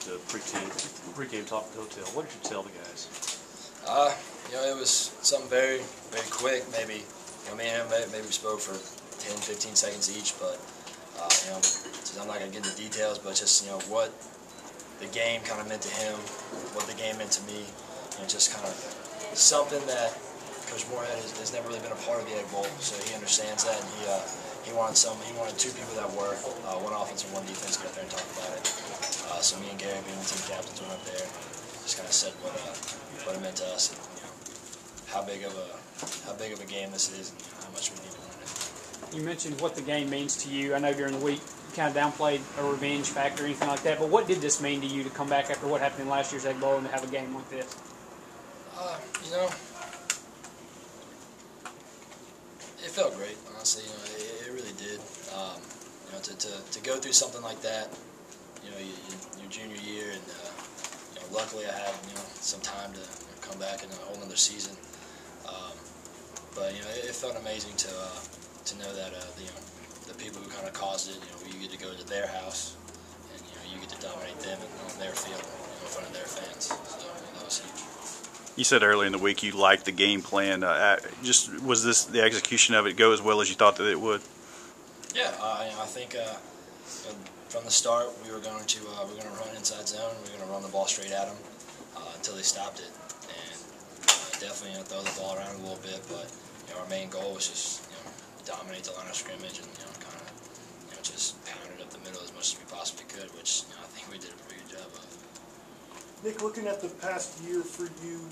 to pregame talk at the hotel. What did you tell the guys? It was something very, very quick. Maybe, me and him maybe spoke for 10, 15 seconds each, but I'm not gonna get into details, but just what the game kind of meant to him, what the game meant to me, just kind of something that Coach Moorhead has never really been a part of the Egg Bowl, so he understands that, and he wanted two people that were one offense and one defense to get up there and talk about it. So me and Gary, being the team captains, went up there, just kind of said what it meant to us, and how big of a game this is, and how much we need to win it. You mentioned what the game means to you. I know during the week you kind of downplayed a revenge factor or anything like that, but what did this mean to you to come back after what happened in last year's Egg Bowl and to have a game like this? It felt great, honestly. It really did. To go through something like that, your junior year, and luckily I had some time to come back in a whole another season. But it felt amazing to know that the people who kind of caused it, you get to go to their house, and you get to dominate them on their field, in front of their fans. So that was huge. You said earlier in the week you liked the game plan. Was this the execution of it go as well as you thought that it would? Yeah, I think from the start we were going to run inside zone. We were going to run the ball straight at them until they stopped it, and definitely throw the ball around a little bit. But our main goal was just dominate the line of scrimmage and kind of just pound it up the middle as much as we possibly could, which I think we did a pretty good job of. Nick, looking at the past year for you,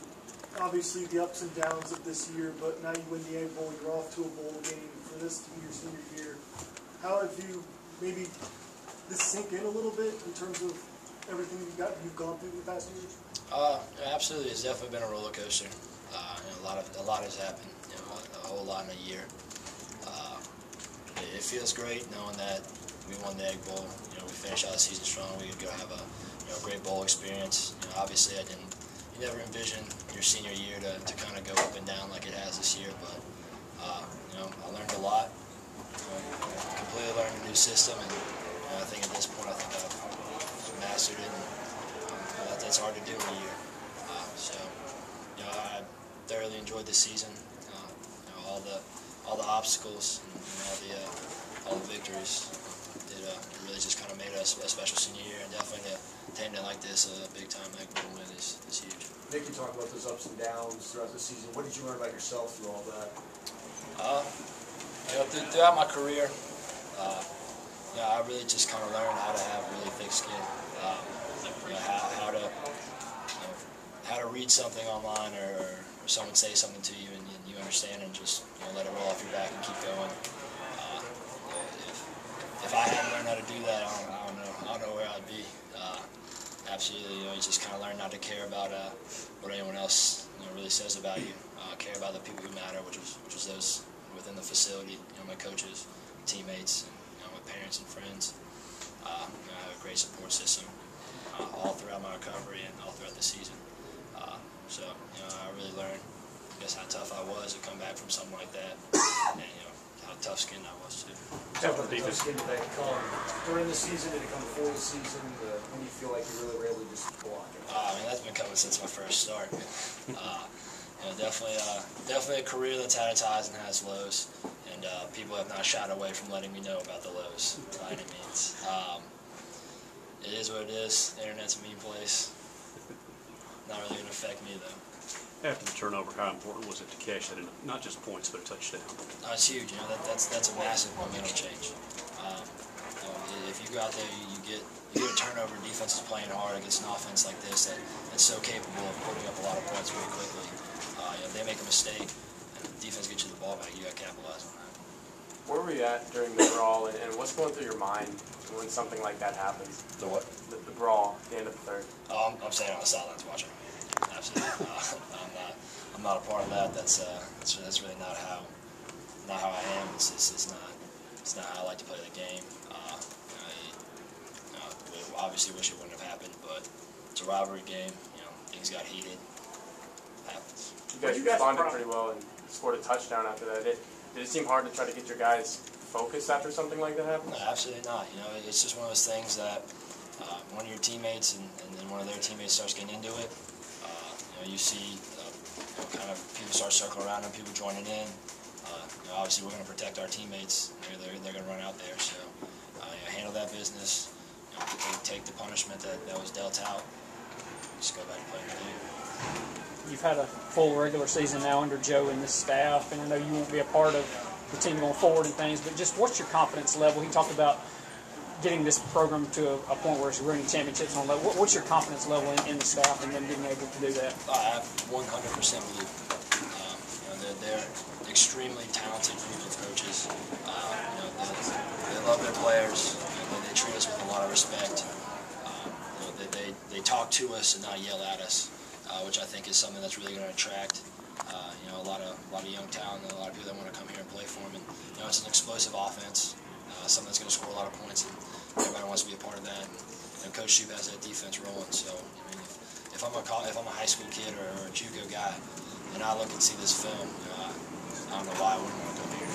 obviously the ups and downs of this year, but now you win the Egg Bowl, you're off to a bowl game for this to be your senior year. How have you maybe this sink in a little bit in terms of everything you've gone through the past years? Absolutely, it's definitely been a roller coaster. A lot has happened, a whole lot in a year. It feels great knowing that we won the Egg Bowl. We finished out the season strong. We could go have a great bowl experience. Obviously, you never envision your senior year to kind of go up and down like it has this year. But I learned a lot. Completely learned a new system, and I think at this point, I think I've mastered it. And that's hard to do in a year. I thoroughly enjoyed this season. All the obstacles and all the victories. It really just kind of made us a special senior year, and definitely to end it like this, a big-time Egg Bowl win is huge. Nick, you talked about those ups and downs throughout the season. What did you learn about yourself through all that? Throughout my career, I really just kind of learned how to have really thick skin. How to read something online or someone say something to you and you understand and just let it roll off your back and keep going. If I hadn't learned how to do that, I don't know where I'd be. Absolutely, you just kind of learn not to care about what anyone else really says about you. Care about the people who matter, which was those within the facility. My coaches, teammates, and my parents and friends. I have a great support system all throughout my recovery and all throughout the season. So I really learned, how tough I was to come back from something like that, and how tough-skinned I was too. How tough-skinned did that come during the season? Did it come before the season? When you feel like you really were able to just block it? That's been coming since my first start. Definitely a career that's had its highs and has lows, and people have not shied away from letting me know about the lows by any means. It is what it is. The internet's a mean place. Not really going to affect me though. After the turnover, how important was it to cash that in, not just points, but a touchdown? It's huge. That's a massive momentum change. If you go out there, you get a turnover, defense is playing hard against an offense like this that's so capable of putting up a lot of points very quickly. They make a mistake, and the defense gets you the ball back. You got to capitalize on that. Where were you at during the brawl, and what's going through your mind when something like that happens? The what? The brawl, the end of the third. I'm staying on the sidelines watching. Absolutely. I'm not a part of that. That's really not how I am. It's not how I like to play the game. Obviously wish it wouldn't have happened, but it's a rivalry game. Things got heated. Happens. You guys responded pretty well and scored a touchdown after that. Did it seem hard to try to get your guys focused after something like that happened? No, absolutely not. It's just one of those things that one of your teammates and then one of their teammates starts getting into it, you see kind of people start circling around them, people joining in. Obviously, we're going to protect our teammates. They're going to run out there, so handle that business. Take the punishment that was dealt out. Just go back and play the game. You've had a full regular season now under Joe and this staff, and I know you won't be a part of the team going forward and things, but just what's your confidence level? He talked about getting this program to a point where it's winning championships on level. What's your confidence level in the staff and them being able to do that? I have 100% believe. They're extremely talented group of coaches. They love their players. They treat us with a lot of respect. They talk to us and not yell at us, which I think is something that's really going to attract a lot of young talent and a lot of people that want to come here and play for them. And it's an explosive offense, something that's going to score a lot of points, and everybody wants to be a part of that. And Coach Shoup has that defense rolling. So if I'm a high school kid or a JUCO guy, and I look and see this film, I don't know why I wouldn't want to come here.